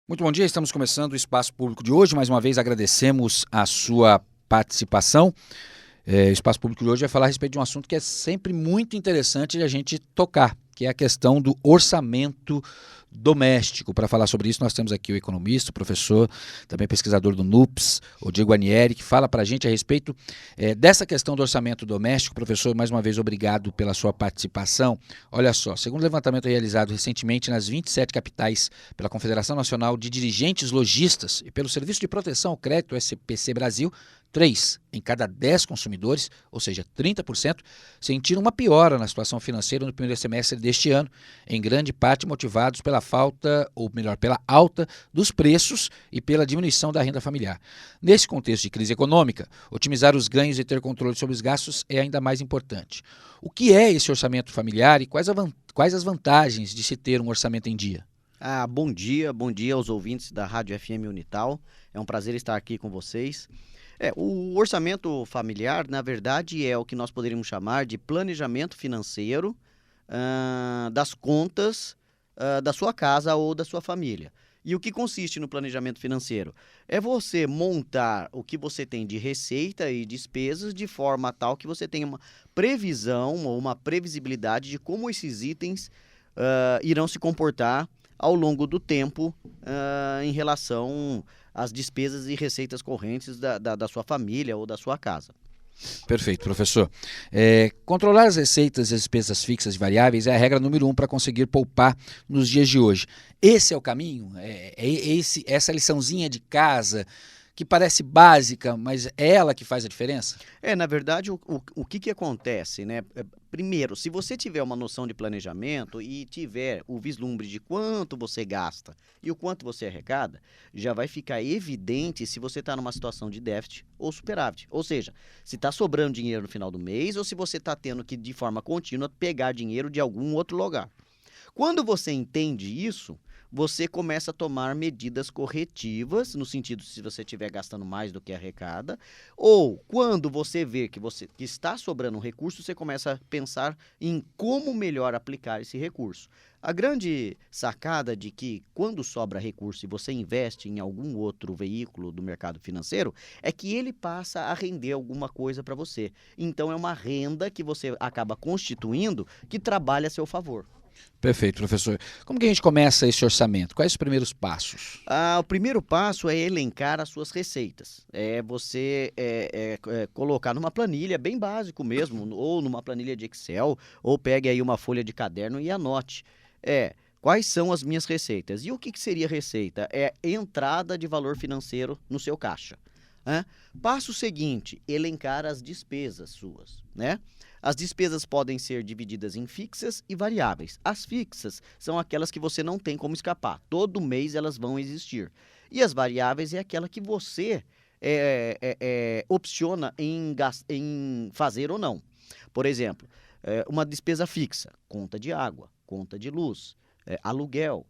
Muito bom dia, estamos começando o Espaço Público de hoje. Mais uma vez agradecemos a sua participação. O Espaço Público de hoje vai falar a respeito de um assunto que é sempre muito interessante de a gente tocar, que é a questão do orçamento doméstico. Para falar sobre isso, nós temos aqui o economista, o professor, também pesquisador do NUPS, o Diego Anieri, que fala para a gente a respeito dessa questão do orçamento doméstico. Professor, mais uma vez, obrigado pela sua participação. Olha só, segundo o levantamento realizado recentemente nas 27 capitais pela Confederação Nacional de Dirigentes Lojistas e pelo Serviço de Proteção ao Crédito, SPC Brasil, 3 em cada 10 consumidores, ou seja, 30%, sentiram uma piora na situação financeira no primeiro semestre deste ano, em grande parte motivados pela falta, ou melhor, pela alta dos preços e pela diminuição da renda familiar. Nesse contexto de crise econômica, otimizar os ganhos e ter controle sobre os gastos é ainda mais importante. O que é esse orçamento familiar e quais as vantagens de se ter um orçamento em dia? Bom dia aos ouvintes da Rádio FM Unital. É um prazer estar aqui com vocês. O orçamento familiar, na verdade, é o que nós poderíamos chamar de planejamento financeiro das contas da sua casa ou da sua família. E o que consiste no planejamento financeiro? É você montar o que você tem de receita e despesas de forma tal que você tenha uma previsão ou uma previsibilidade de como esses itens irão se comportar ao longo do tempo em relação às despesas e receitas correntes da sua família ou da sua casa. Perfeito, professor. Controlar as receitas e as despesas fixas e variáveis é a regra número 1 para conseguir poupar nos dias de hoje. Esse é o caminho? Essa liçãozinha de casa que parece básica, mas é ela que faz a diferença? Na verdade, o que acontece, né? Primeiro, se você tiver uma noção de planejamento e tiver o vislumbre de quanto você gasta e o quanto você arrecada, já vai ficar evidente se você está numa situação de déficit ou superávit. Ou seja, se está sobrando dinheiro no final do mês ou se você está tendo que, de forma contínua, pegar dinheiro de algum outro lugar. Quando você entende isso, você começa a tomar medidas corretivas, no sentido se você estiver gastando mais do que arrecada, ou quando você vê que está sobrando um recurso, você começa a pensar em como melhor aplicar esse recurso. A grande sacada de que quando sobra recurso e você investe em algum outro veículo do mercado financeiro, é que ele passa a render alguma coisa para você. Então é uma renda que você acaba constituindo que trabalha a seu favor. Perfeito, professor. Como que a gente começa esse orçamento? Quais os primeiros passos? O primeiro passo é elencar as suas receitas. É você colocar numa planilha, bem básico mesmo, ou numa planilha de Excel, ou pegue aí uma folha de caderno e anote. Quais são as minhas receitas? E o que seria receita? É entrada de valor financeiro no seu caixa. Passo seguinte, elencar as despesas suas, né? As despesas podem ser divididas em fixas e variáveis. As fixas são aquelas que você não tem como escapar. Todo mês elas vão existir. E as variáveis é aquela que você opciona em fazer ou não. Por exemplo, uma despesa fixa, conta de água, conta de luz, aluguel,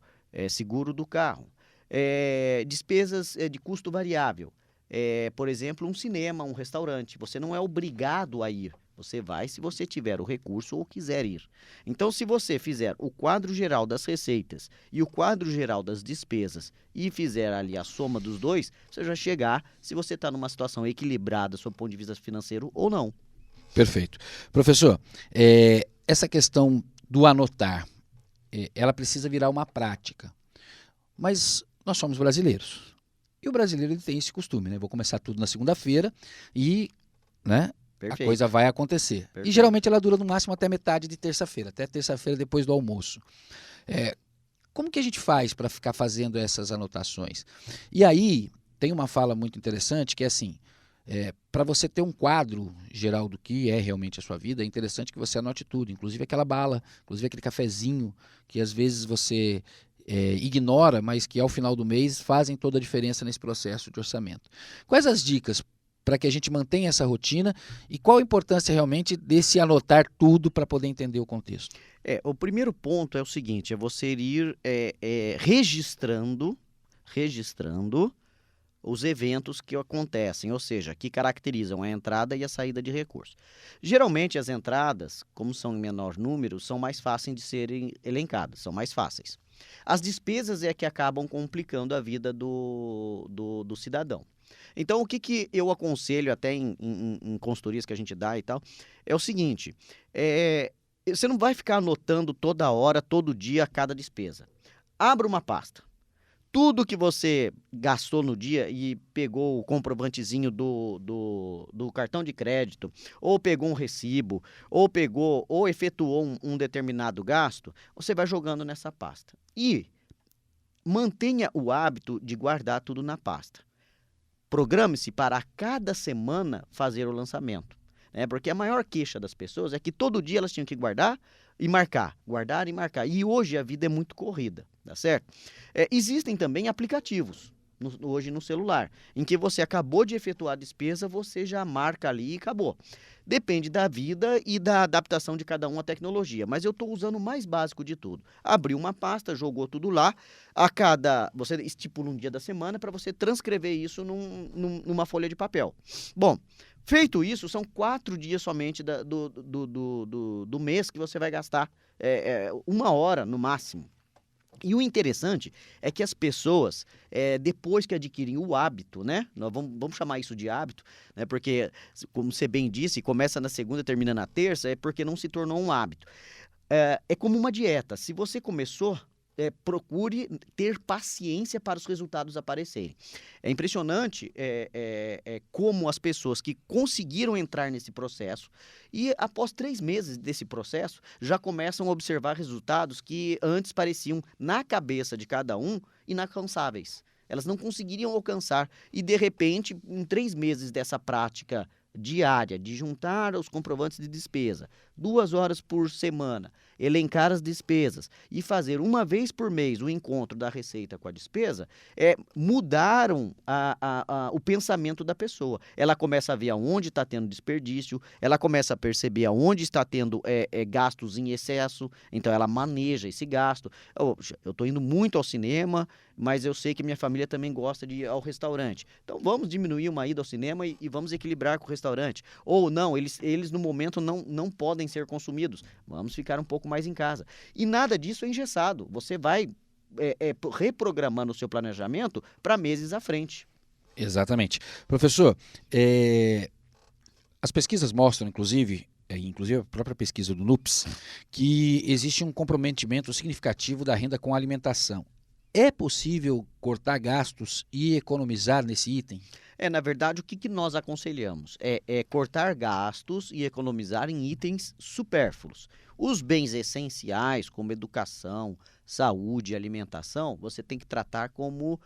seguro do carro. Despesas de custo variável. Por exemplo, um cinema, um restaurante. Você não é obrigado a ir. Você vai se você tiver o recurso ou quiser ir. Então, se você fizer o quadro geral das receitas e o quadro geral das despesas e fizer ali a soma dos dois, você já chegar se você está numa situação equilibrada sob o ponto de vista financeiro ou não. Perfeito. Professor, essa questão do anotar, ela precisa virar uma prática. Mas nós somos brasileiros. E o brasileiro ele tem esse costume, né? Vou começar tudo na segunda-feira e, né, a coisa vai acontecer. Perfeito. E geralmente ela dura no máximo até metade de terça-feira, até terça-feira depois do almoço. Como que a gente faz para ficar fazendo essas anotações? E aí tem uma fala muito interessante que é assim, para você ter um quadro geral do que é realmente a sua vida, é interessante que você anote tudo, inclusive aquela bala, inclusive aquele cafezinho que às vezes você ignora, mas que ao final do mês fazem toda a diferença nesse processo de orçamento. Quais as dicas para que a gente mantenha essa rotina e qual a importância realmente desse anotar tudo para poder entender o contexto? O primeiro ponto é o seguinte, é você ir registrando os eventos que acontecem, ou seja, que caracterizam a entrada e a saída de recursos. Geralmente as entradas, como são em menor número, são mais fáceis de serem elencadas, são mais fáceis. As despesas é que acabam complicando a vida do cidadão. Então, o que eu aconselho até em consultorias que a gente dá e tal, é o seguinte, você não vai ficar anotando toda hora, todo dia, cada despesa. Abra uma pasta. Tudo que você gastou no dia e pegou o comprovantezinho do cartão de crédito, ou pegou um recibo, ou efetuou um determinado gasto, você vai jogando nessa pasta. E mantenha o hábito de guardar tudo na pasta. Programe-se para a cada semana fazer o lançamento. Porque a maior queixa das pessoas é que todo dia elas tinham que guardar e marcar, guardar e marcar. E hoje a vida é muito corrida, tá certo? Existem também aplicativos hoje no celular, em que você acabou de efetuar a despesa, você já marca ali e acabou. Depende da vida e da adaptação de cada um à tecnologia, mas eu estou usando o mais básico de tudo. Abriu uma pasta, jogou tudo lá, você estipula um dia da semana para você transcrever isso numa folha de papel. Bom, feito isso, são 4 dias somente do mês que você vai gastar 1 hora no máximo. E o interessante é que as pessoas, depois que adquirem o hábito, né? Nós vamos chamar isso de hábito, né? Porque, como você bem disse, começa na segunda, termina na terça, é porque não se tornou um hábito. É como uma dieta. Se você começou, procure ter paciência para os resultados aparecerem. É impressionante como as pessoas que conseguiram entrar nesse processo e após 3 meses desse processo já começam a observar resultados que antes pareciam, na cabeça de cada um, inalcançáveis. Elas não conseguiriam alcançar e, de repente, em 3 meses dessa prática diária de juntar os comprovantes de despesa, 2 horas por semana, elencar as despesas e fazer uma vez por mês o encontro da receita com a despesa, mudaram o pensamento da pessoa. Ela começa a ver aonde está tendo desperdício, ela começa a perceber aonde está tendo gastos em excesso, então ela maneja esse gasto. Eu estou indo muito ao cinema, mas eu sei que minha família também gosta de ir ao restaurante. Então vamos diminuir uma ida ao cinema e vamos equilibrar com o restaurante. Ou não, eles no momento não podem ser consumidos. Vamos ficar um pouco mais em casa. E nada disso é engessado. Você vai reprogramando o seu planejamento para meses à frente. Exatamente. Professor, as pesquisas mostram, inclusive a própria pesquisa do NUPS, que existe um comprometimento significativo da renda com a alimentação. É possível cortar gastos e economizar nesse item? Na verdade, o que nós aconselhamos? É cortar gastos e economizar em itens supérfluos. Os bens essenciais, como educação, saúde e alimentação, você tem que tratar como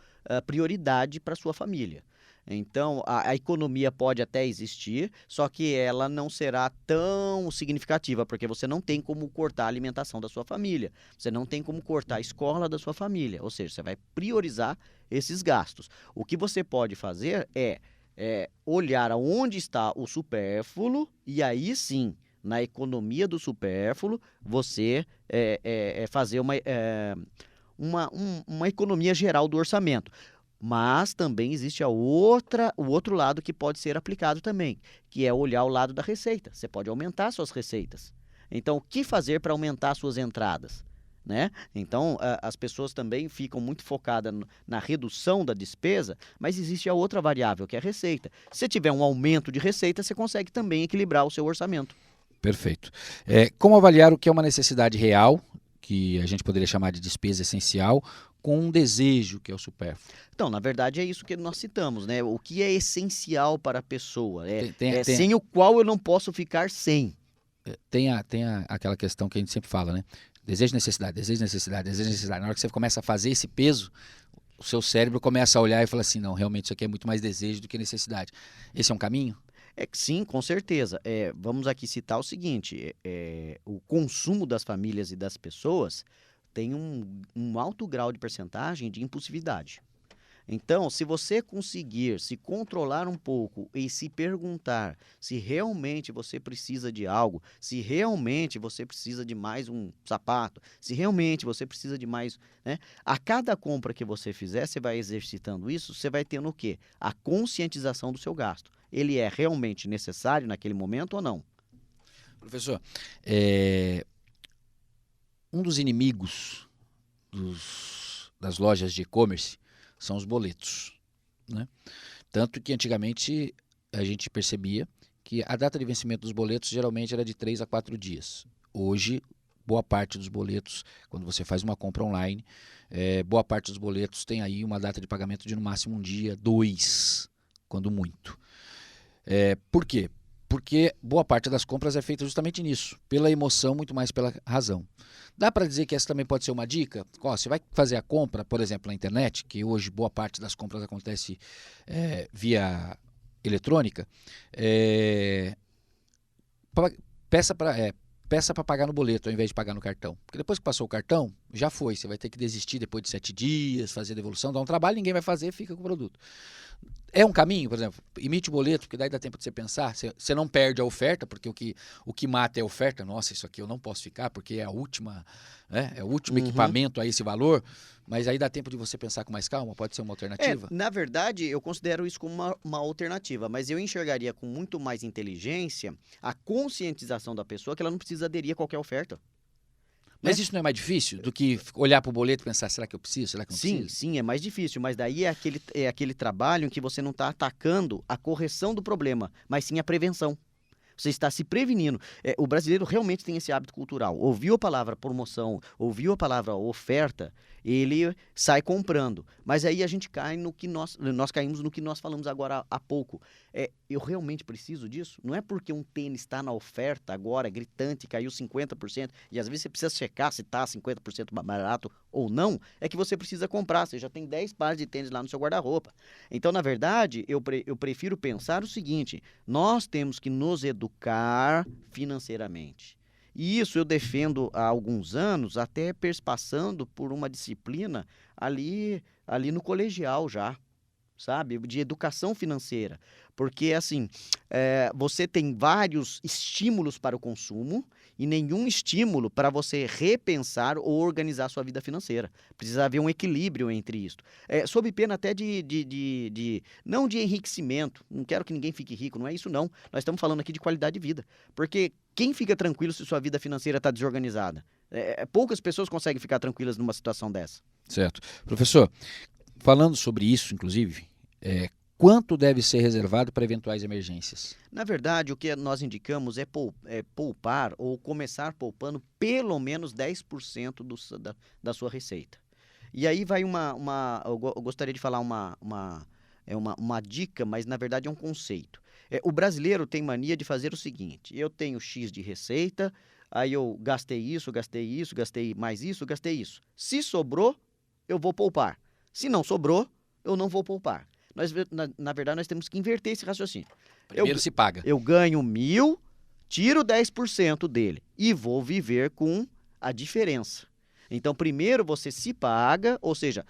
prioridade para sua família. Então, a economia pode até existir, só que ela não será tão significativa, porque você não tem como cortar a alimentação da sua família, você não tem como cortar a escola da sua família, ou seja, você vai priorizar esses gastos. O que você pode fazer é olhar aonde está o supérfluo e aí sim, na economia do supérfluo, você fazer uma economia geral do orçamento. Mas também existe o outro lado que pode ser aplicado também, que é olhar o lado da receita. Você pode aumentar suas receitas. Então, o que fazer para aumentar suas entradas? Né? Então, as pessoas também ficam muito focadas na redução da despesa, mas existe a outra variável, que é a receita. Se tiver um aumento de receita, você consegue também equilibrar o seu orçamento. Perfeito. Como avaliar o que é uma necessidade real, que a gente poderia chamar de despesa essencial, com um desejo, que é o supérfluo? Então, na verdade, é isso que nós citamos, né? O que é essencial para a pessoa, Tem sem o qual eu não posso ficar sem. Tem aquela questão que a gente sempre fala, né? Desejo, necessidade, desejo, necessidade, desejo, necessidade. Na hora que você começa a fazer esse peso, o seu cérebro começa a olhar e fala assim, não, realmente isso aqui é muito mais desejo do que necessidade. Esse é um caminho? Sim, com certeza. Vamos aqui citar o seguinte, o consumo das famílias e das pessoas tem um alto grau de percentagem de impulsividade. Então, se você conseguir se controlar um pouco e se perguntar se realmente você precisa de algo, se realmente você precisa de mais um sapato, se realmente você precisa de mais, né? A cada compra que você fizer, você vai exercitando isso, você vai tendo o quê? A conscientização do seu gasto. Ele é realmente necessário naquele momento ou não? Professor, um dos inimigos das lojas de e-commerce são os boletos, né? Tanto que antigamente a gente percebia que a data de vencimento dos boletos geralmente era de 3 a 4 dias. Hoje, boa parte dos boletos, quando você faz uma compra online, boa parte dos boletos tem aí uma data de pagamento de no máximo 1 dia, 2, quando muito. Por quê? Porque boa parte das compras é feita justamente nisso, pela emoção, muito mais pela razão. Dá para dizer que essa também pode ser uma dica? Você vai fazer a compra, por exemplo, na internet, que hoje boa parte das compras acontece via eletrônica, peça para pagar no boleto ao invés de pagar no cartão. Porque depois que passou o cartão, já foi. Você vai ter que desistir depois de 7 dias, fazer a devolução, dá um trabalho, ninguém vai fazer, fica com o produto. É um caminho, por exemplo, emite o boleto, porque daí dá tempo de você pensar, você não perde a oferta, porque o que mata é a oferta. Nossa, isso aqui eu não posso ficar, porque é a última, né? É o último equipamento a esse valor, mas aí dá tempo de você pensar com mais calma, pode ser uma alternativa? Na verdade, eu considero isso como uma alternativa, mas eu enxergaria com muito mais inteligência a conscientização da pessoa que ela não precisa aderir a qualquer oferta. Mas isso não é mais difícil do que olhar para o boleto e pensar, será que eu preciso, será que não preciso? Sim, é mais difícil, mas daí é aquele trabalho em que você não está atacando a correção do problema, mas sim a prevenção. Você está se prevenindo. O brasileiro realmente tem esse hábito cultural. Ouviu a palavra promoção, ouviu a palavra oferta, ele sai comprando. Mas aí a gente cai no que nós caímos no que nós falamos agora há pouco. Eu realmente preciso disso? Não é porque um tênis está na oferta agora, gritante, caiu 50%, e às vezes você precisa checar se está 50% barato ou não, é que você precisa comprar. Você já tem 10 pares de tênis lá no seu guarda-roupa. Então, na verdade, eu prefiro pensar o seguinte: nós temos que nos educar financeiramente. E isso eu defendo há alguns anos, até perspassando por uma disciplina ali no colegial já, sabe? De educação financeira. Porque, assim, você tem vários estímulos para o consumo e nenhum estímulo para você repensar ou organizar sua vida financeira. Precisa haver um equilíbrio entre isso. Sob pena até não de enriquecimento. Não quero que ninguém fique rico, não é isso não. Nós estamos falando aqui de qualidade de vida. Porque quem fica tranquilo se sua vida financeira está desorganizada? Poucas pessoas conseguem ficar tranquilas numa situação dessa. Certo. Professor, falando sobre isso, inclusive, quanto deve ser reservado para eventuais emergências? Na verdade, o que nós indicamos é poupar ou começar poupando pelo menos 10% da sua receita. E aí vai eu gostaria de falar uma dica, mas na verdade é um conceito. O brasileiro tem mania de fazer o seguinte: eu tenho X de receita, aí eu gastei isso, gastei mais isso, gastei isso. Se sobrou, eu vou poupar. Se não sobrou, eu não vou poupar. Na verdade, nós temos que inverter esse raciocínio. Primeiro se paga. Eu ganho 1.000, tiro 10% dele e vou viver com a diferença. Então, primeiro você se paga, ou seja,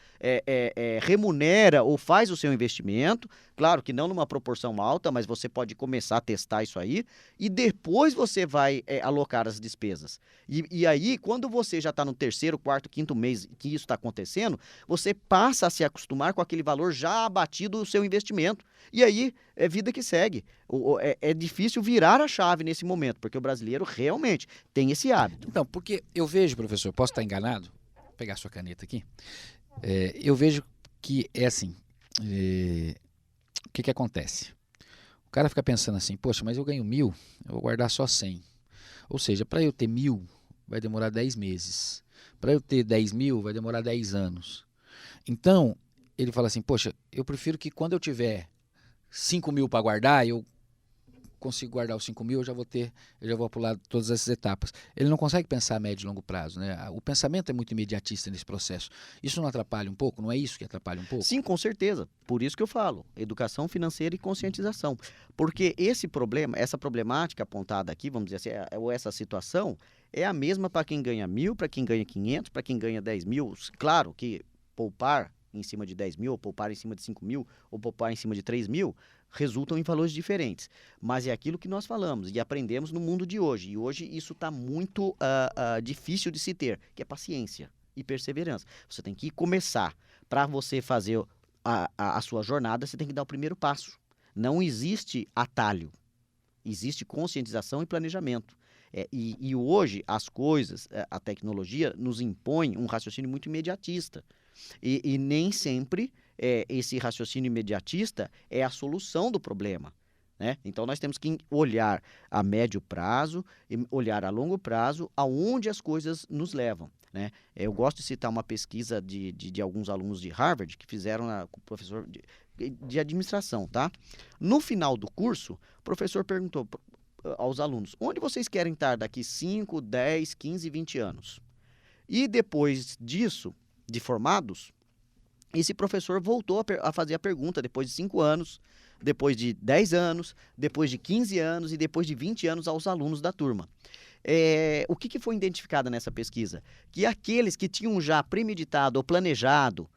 remunera ou faz o seu investimento. Claro que não numa proporção alta, mas você pode começar a testar isso aí. E depois você vai alocar as despesas. E aí, quando você já está no terceiro, quarto, quinto mês que isso está acontecendo, você passa a se acostumar com aquele valor já abatido do seu investimento. E aí, é vida que segue. É difícil virar a chave nesse momento, porque o brasileiro realmente tem esse hábito. Então, porque eu vejo, professor, posso estar enganado? Vou pegar sua caneta aqui. Eu vejo que é assim. O que acontece? O cara fica pensando assim, poxa, mas eu ganho 1.000, eu vou guardar só 100. Ou seja, para eu ter 1.000, vai demorar 10 meses. Para eu ter 10.000, vai demorar 10 anos. Então, ele fala assim, poxa, eu prefiro que quando eu tiver 5.000 para guardar, eu consigo guardar os 5.000, eu já vou pular todas essas etapas. Ele não consegue pensar a médio e longo prazo, né? O pensamento é muito imediatista nesse processo. Isso não atrapalha um pouco? Não é isso que atrapalha um pouco? Sim, com certeza. Por isso que eu falo, educação financeira e conscientização. Porque esse problema, essa problemática apontada aqui, vamos dizer assim, ou essa situação, é a mesma para quem ganha 1.000, para quem ganha 500, para quem ganha 10.000. Claro que poupar em cima de 10.000, ou poupar em cima de 5.000, ou poupar em cima de 3.000, resultam em valores diferentes. Mas é aquilo que nós falamos e aprendemos no mundo de hoje. E hoje isso está muito difícil de se ter, que é paciência e perseverança. Você tem que começar. Para você fazer a sua jornada, você tem que dar o primeiro passo. Não existe atalho. Existe conscientização e planejamento. E hoje as coisas, a tecnologia nos impõe um raciocínio muito imediatista. E nem sempre esse raciocínio imediatista é a solução do problema. Né? Então nós temos que olhar a médio prazo e olhar a longo prazo aonde as coisas nos levam. Né? Eu gosto de citar uma pesquisa de alguns alunos de Harvard que fizeram com o professor de administração. Tá? No final do curso, o professor perguntou aos alunos: onde vocês querem estar daqui 5, 10, 15, 20 anos? E depois disso, de formados, esse professor voltou a fazer a pergunta depois de 5 anos, depois de 10 anos, depois de 15 anos e depois de 20 anos aos alunos da turma. O que foi identificado nessa pesquisa? Que aqueles que tinham já premeditado ou planejado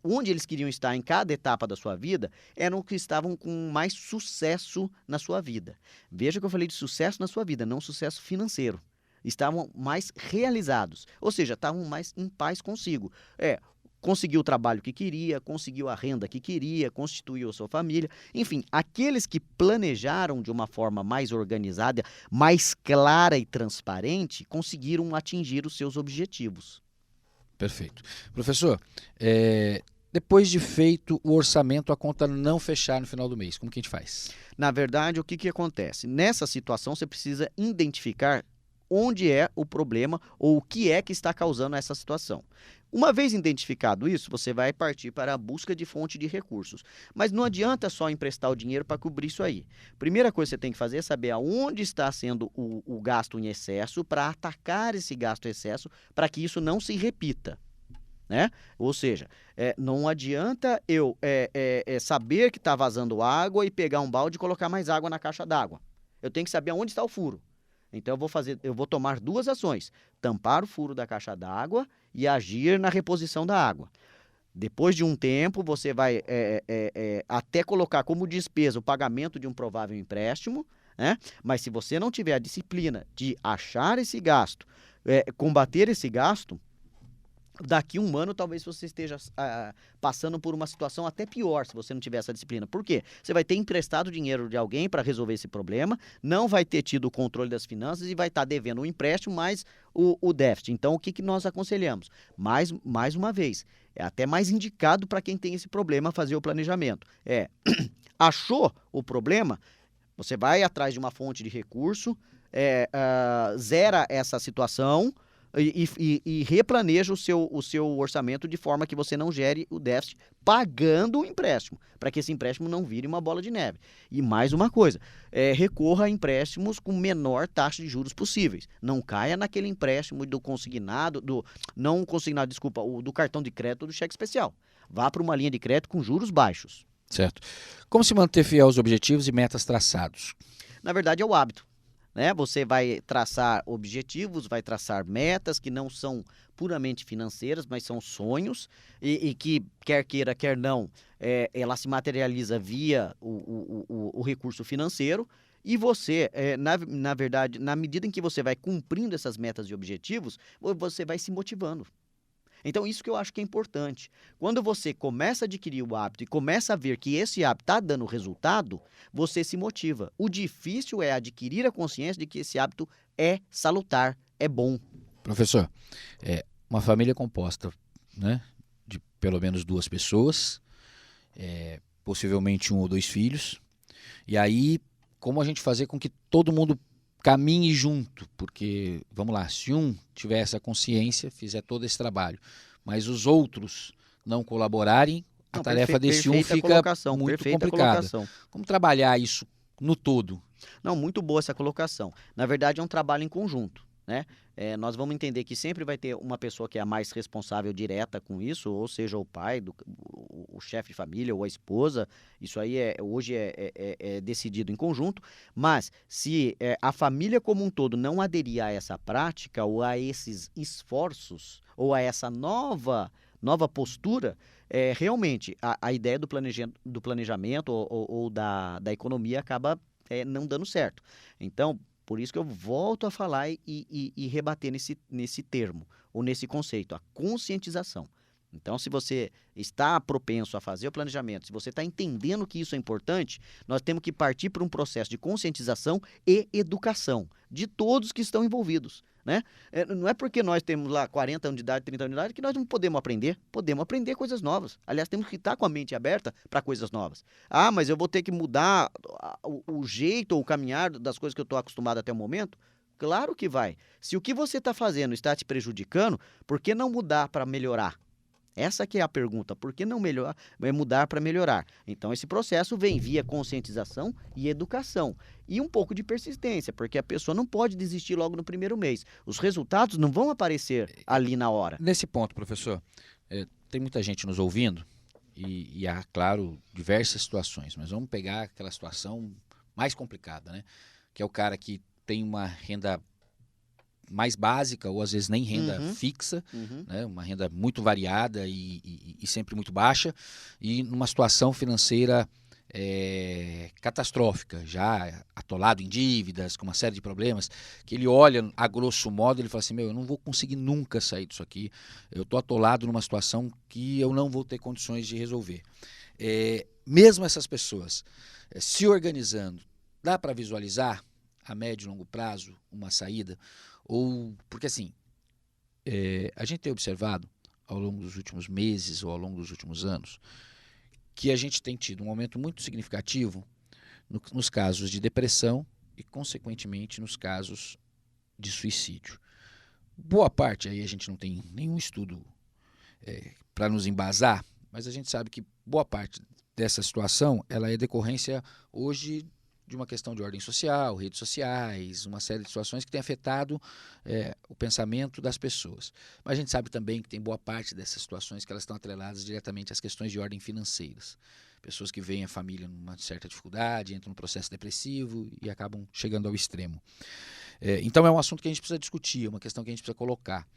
onde eles queriam estar em cada etapa da sua vida, eram que estavam com mais sucesso na sua vida. Veja que eu falei de sucesso na sua vida, não sucesso financeiro. Estavam mais realizados, ou seja, estavam mais em paz consigo. Conseguiu o trabalho que queria, conseguiu a renda que queria, constituiu a sua família. Enfim, aqueles que planejaram de uma forma mais organizada, mais clara e transparente, conseguiram atingir os seus objetivos. Perfeito. Professor, depois de feito o orçamento, a conta não fechar no final do mês, como que a gente faz? Na verdade, o que acontece? Nessa situação, você precisa identificar onde é o problema ou o que é que está causando essa situação. Uma vez identificado isso, você vai partir para a busca de fonte de recursos. Mas não adianta só emprestar o dinheiro para cobrir isso aí. Primeira coisa que você tem que fazer é saber aonde está sendo o gasto em excesso para atacar esse gasto em excesso para que isso não se repita. Né? Ou seja, não adianta eu saber que está vazando água e pegar um balde e colocar mais água na caixa d'água. Eu tenho que saber aonde está o furo. Então eu vou tomar duas ações: tampar o furo da caixa d'água e agir na reposição da água. Depois de um tempo, você vai até colocar como despesa o pagamento de um provável empréstimo, né? Mas se você não tiver a disciplina de achar esse gasto, combater esse gasto, daqui a um ano talvez você esteja passando por uma situação até pior se você não tiver essa disciplina. Por quê? Você vai ter emprestado dinheiro de alguém para resolver esse problema, não vai ter tido o controle das finanças e vai estar devendo o empréstimo mais o déficit. Então, o que nós aconselhamos? Mais uma vez, é até mais indicado para quem tem esse problema fazer o planejamento. Achou o problema, você vai atrás de uma fonte de recurso, zera essa situação, e replaneja o seu orçamento de forma que você não gere o déficit pagando o empréstimo, para que esse empréstimo não vire uma bola de neve. E mais uma coisa, recorra a empréstimos com menor taxa de juros possíveis. Não caia naquele empréstimo do consignado, do cartão de crédito ou do cheque especial. Vá para uma linha de crédito com juros baixos. Certo. Como se manter fiel aos objetivos e metas traçados? Na verdade, é o hábito. Né? Você vai traçar objetivos, vai traçar metas que não são puramente financeiras, mas são sonhos e que, quer queira, quer não, ela se materializa via o recurso financeiro. E você, na verdade, na medida em que você vai cumprindo essas metas e objetivos, você vai se motivando. Então, isso que eu acho que é importante. Quando você começa a adquirir o hábito e começa a ver que esse hábito está dando resultado, você se motiva. O difícil é adquirir a consciência de que esse hábito é salutar, é bom. Professor, uma família composta, né, de pelo menos 2 pessoas, possivelmente 1 ou 2 filhos, e aí como a gente fazer com que todo mundo caminhe junto, porque, vamos lá, se um tiver essa consciência, fizer todo esse trabalho, mas os outros não colaborarem, a tarefa desse um fica muito complicada. Como trabalhar isso no todo? Não, muito boa essa colocação. Na verdade, é um trabalho em conjunto. Né? Nós vamos entender que sempre vai ter uma pessoa que é a mais responsável direta com isso, ou seja, o pai, o chefe de família ou a esposa. Isso aí hoje é decidido em conjunto, mas se a família como um todo não aderir a essa prática ou a esses esforços ou a essa nova postura, realmente a ideia do planejamento ou da economia acaba não dando certo. Então, por isso que eu volto a falar e rebater nesse termo, ou nesse conceito, a conscientização. Então, se você está propenso a fazer o planejamento, se você está entendendo que isso é importante, nós temos que partir para um processo de conscientização e educação de todos que estão envolvidos, né? Não é porque nós temos lá 40 anos de idade, 30 anos de idade, que nós não podemos aprender coisas novas. Aliás, temos que estar com a mente aberta para coisas novas. Ah, mas eu vou ter que mudar o jeito ou o caminhar das coisas que eu estou acostumado até o momento? Claro que vai. Se o que você está fazendo está te prejudicando, por que não mudar para melhorar? Essa que é a pergunta, por que não mudar para melhorar? Então, esse processo vem via conscientização e educação. E um pouco de persistência, porque a pessoa não pode desistir logo no primeiro mês. Os resultados não vão aparecer ali na hora. Nesse ponto, professor, tem muita gente nos ouvindo e há, claro, diversas situações, mas vamos pegar aquela situação mais complicada, né? Que é o cara que tem uma renda mais básica ou às vezes nem renda fixa, né? Uma renda muito variada e sempre muito baixa, e numa situação financeira catastrófica, já atolado em dívidas, com uma série de problemas, que ele olha a grosso modo, ele fala assim, eu não vou conseguir nunca sair disso aqui, eu estou atolado numa situação que eu não vou ter condições de resolver. Mesmo essas pessoas se organizando, dá para visualizar a médio e longo prazo uma saída? Porque assim, a gente tem observado ao longo dos últimos meses ou ao longo dos últimos anos que a gente tem tido um aumento muito significativo nos casos de depressão e, consequentemente, nos casos de suicídio. Boa parte, aí a gente não tem nenhum estudo para nos embasar, mas a gente sabe que boa parte dessa situação ela é decorrência hoje de uma questão de ordem social, redes sociais, uma série de situações que tem afetado o pensamento das pessoas. Mas a gente sabe também que tem boa parte dessas situações que elas estão atreladas diretamente às questões de ordem financeiras. Pessoas que veem a família numa certa dificuldade, entram num processo depressivo e acabam chegando ao extremo. Então é um assunto que a gente precisa discutir, é uma questão que a gente precisa colocar.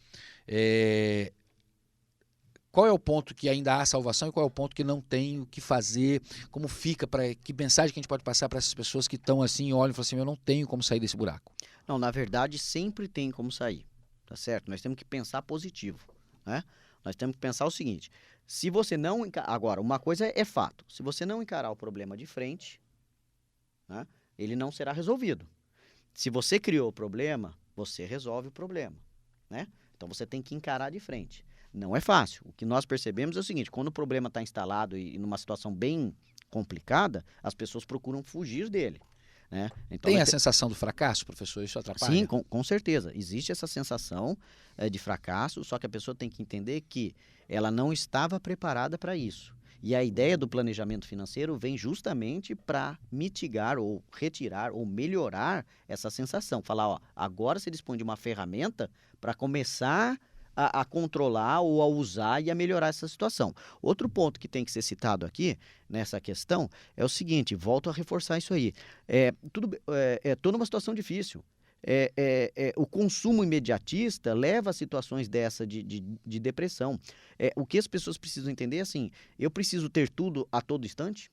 Qual é o ponto que ainda há salvação e qual é o ponto que não tem o que fazer? Como fica, que mensagem que a gente pode passar para essas pessoas que estão assim, olham e falam assim, eu não tenho como sair desse buraco? Não, na verdade, sempre tem como sair, tá certo? Nós temos que pensar positivo, né? Nós temos que pensar o seguinte, se você não... Agora, uma coisa é fato, se você não encarar o problema de frente, né, ele não será resolvido. Se você criou o problema, você resolve o problema, né? Então, você tem que encarar de frente. Não é fácil. O que nós percebemos é o seguinte, quando o problema está instalado e numa situação bem complicada, as pessoas procuram fugir dele, né? Então, tem a sensação do fracasso, professor? Isso atrapalha? Sim, com certeza. Existe essa sensação de fracasso, só que a pessoa tem que entender que ela não estava preparada para isso. E a ideia do planejamento financeiro vem justamente para mitigar ou retirar ou melhorar essa sensação. Falar, ó, agora você dispõe de uma ferramenta para começar a controlar ou a usar e a melhorar essa situação. Outro ponto que tem que ser citado aqui, nessa questão, é o seguinte, volto a reforçar isso aí. Toda uma situação difícil. O consumo imediatista leva a situações dessa de depressão. O que as pessoas precisam entender é assim, eu preciso ter tudo a todo instante?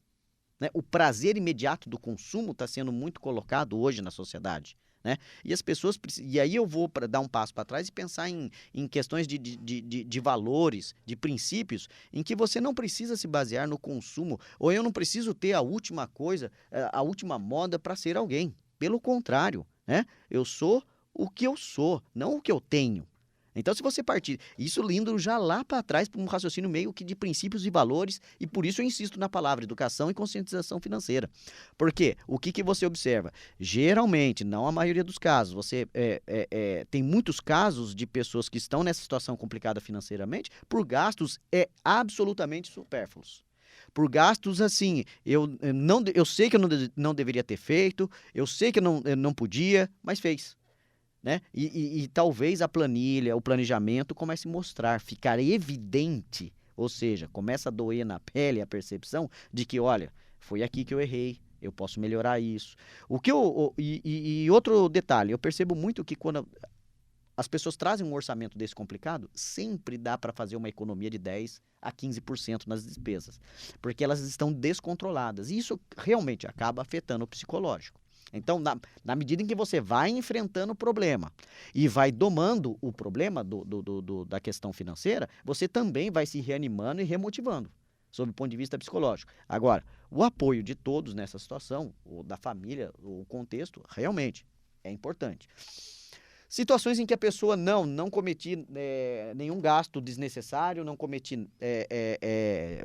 Né? O prazer imediato do consumo está sendo muito colocado hoje na sociedade. Né? E as pessoas e aí eu vou dar um passo para trás e pensar em questões de valores, de princípios, em que você não precisa se basear no consumo, ou eu não preciso ter a última coisa, a última moda para ser alguém. Pelo contrário, né? Eu sou o que eu sou, não o que eu tenho. Então, se você partir, isso indo já lá para trás, para um raciocínio meio que de princípios e valores, e por isso eu insisto na palavra educação e conscientização financeira. Porque o que você observa? Geralmente, não a maioria dos casos, você tem muitos casos de pessoas que estão nessa situação complicada financeiramente por gastos absolutamente supérfluos. Por gastos assim, eu sei que eu não deveria ter feito, eu sei que eu não podia, mas fez. Né? E talvez a planilha, o planejamento comece a mostrar, ficar evidente, ou seja, começa a doer na pele a percepção de que, olha, foi aqui que eu errei, eu posso melhorar isso. E outro detalhe, eu percebo muito que quando as pessoas trazem um orçamento desse complicado, sempre dá para fazer uma economia de 10% a 15% nas despesas, porque elas estão descontroladas, e isso realmente acaba afetando o psicológico. Então, na medida em que você vai enfrentando o problema e vai domando o problema da questão financeira, você também vai se reanimando e remotivando, sob o ponto de vista psicológico. Agora, o apoio de todos nessa situação, ou da família, o contexto, realmente é importante. Situações em que a pessoa não cometi nenhum gasto desnecessário, não cometi,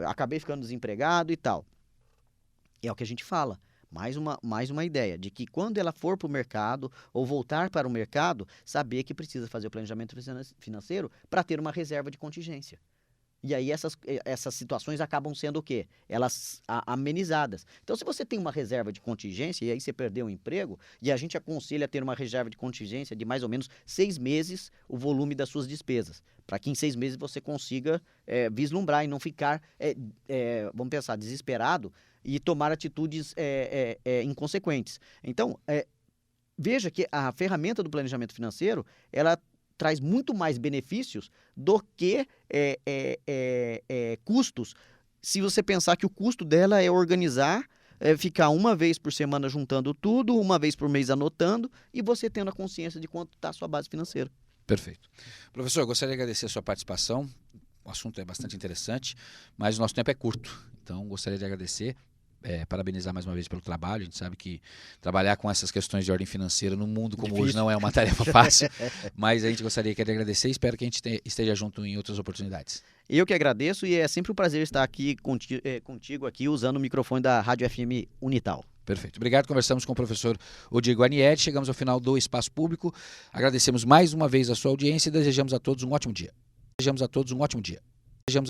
acabei ficando desempregado e tal. É o que a gente fala. Mais uma ideia de que quando ela for para o mercado ou voltar para o mercado, saber que precisa fazer o planejamento financeiro para ter uma reserva de contingência. E aí essas situações acabam sendo o quê? Elas amenizadas. Então, se você tem uma reserva de contingência e aí você perdeu o emprego, e a gente aconselha ter uma reserva de contingência de mais ou menos 6 meses o volume das suas despesas, para que em 6 meses você consiga vislumbrar e não ficar, vamos pensar, desesperado e tomar atitudes inconsequentes. Então, veja que a ferramenta do planejamento financeiro, ela traz muito mais benefícios do que custos. Se você pensar que o custo dela é organizar, ficar uma vez por semana juntando tudo, uma vez por mês anotando, e você tendo a consciência de quanto está a sua base financeira. Perfeito. Professor, eu gostaria de agradecer a sua participação. O assunto é bastante interessante, mas o nosso tempo é curto. Então, gostaria de agradecer. Parabenizar mais uma vez pelo trabalho. A gente sabe que trabalhar com essas questões de ordem financeira num mundo como hoje não é uma tarefa fácil, mas a gente gostaria de agradecer e espero que a gente esteja junto em outras oportunidades. Eu que agradeço e é sempre um prazer estar aqui contigo aqui usando o microfone da Rádio FM Unital. Perfeito. Obrigado. Conversamos com o professor Odiego Aniede. Chegamos ao final do Espaço Público. Agradecemos mais uma vez a sua audiência e desejamos a todos um ótimo dia.